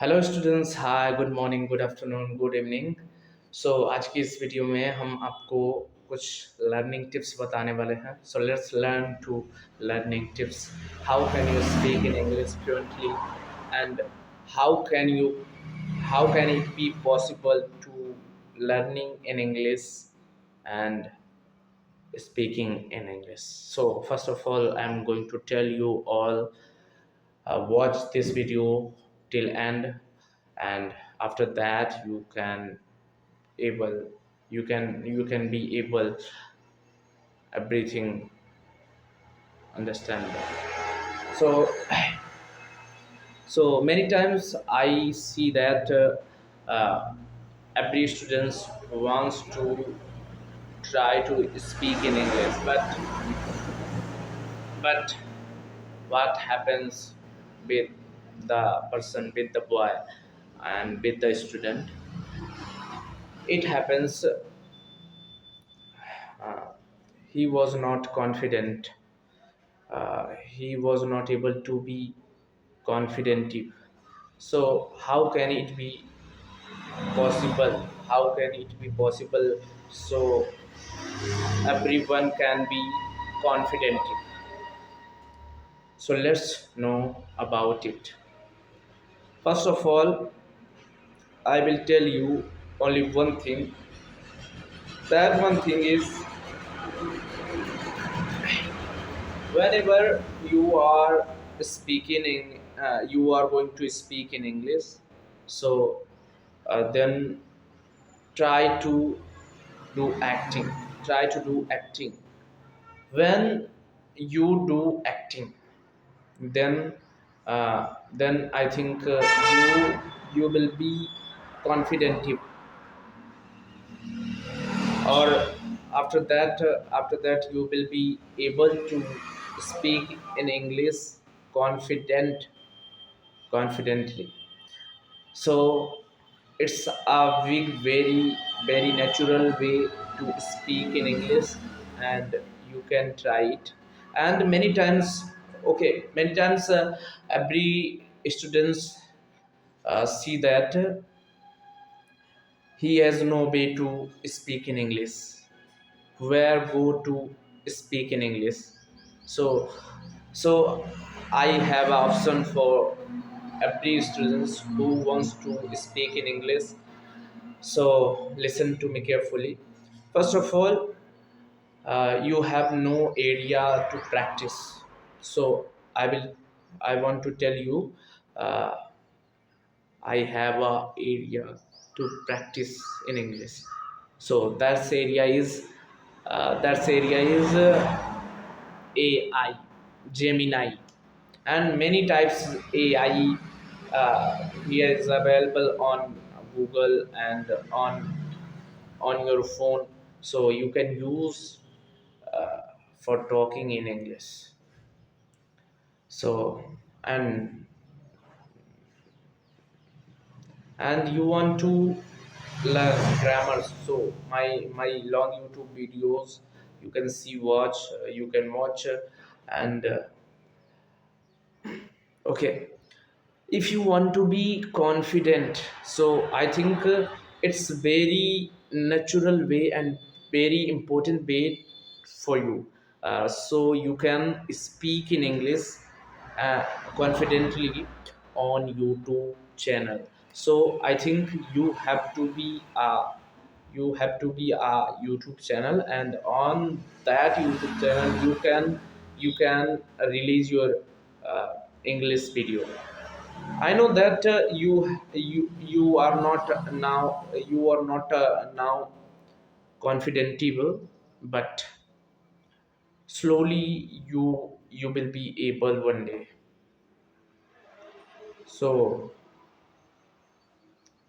Hello students, hi, good morning, good afternoon, good evening. आज की इस वीडियो में हम आपको कुछ लर्निंग टिप्स बताने वाले हैं। So let's learn to learning tips. How can you speak in English fluently and how can you how can it be possible to learning in English and speaking in English. So first of all, I'm going to tell you all, watch this video till end, and after that able you can be able everything understand that. So many times I see that every students wants to try to speak in English, but what happens with the person, with the boy and with the student? It happens, uh, he was not confident, he was not able to be confident. So how can it be possible? How can it be possible so everyone can be confident? So let's know about it. First of all, I will tell you only one thing. That one thing is, whenever you are you are going to speak in English. So then try to do acting. Try to do acting. When you do acting, then I think you will be confident, or after that you will be able to speak in English confidently. So it's a very natural way to speak in English, and you can try it. And many times every students see that he has no way to speak in English, where go to speak in English. So so I have an option for every students who wants to speak in English. So listen to me carefully. First of all, you have no area to practice. So I want to tell you, uh, I have a area to practice in English. So that area is AI, Gemini, and many types AI here is available on Google and on your phone. So you can use uh, for talking in English. So and and you want to learn grammar. So my long YouTube videos, you can watch, and okay. If you want to be confident, so I think it's very natural way and very important way for you, so you can speak in English uh, confidently on YouTube channel. So I think you have to be a YouTube channel, and on that YouTube channel you can release your English video. I know that you are not now confidentable, but slowly you will be able one day. So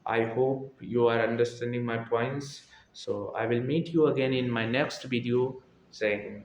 I hope you are understanding my points. So I will meet you again in my next video. Saying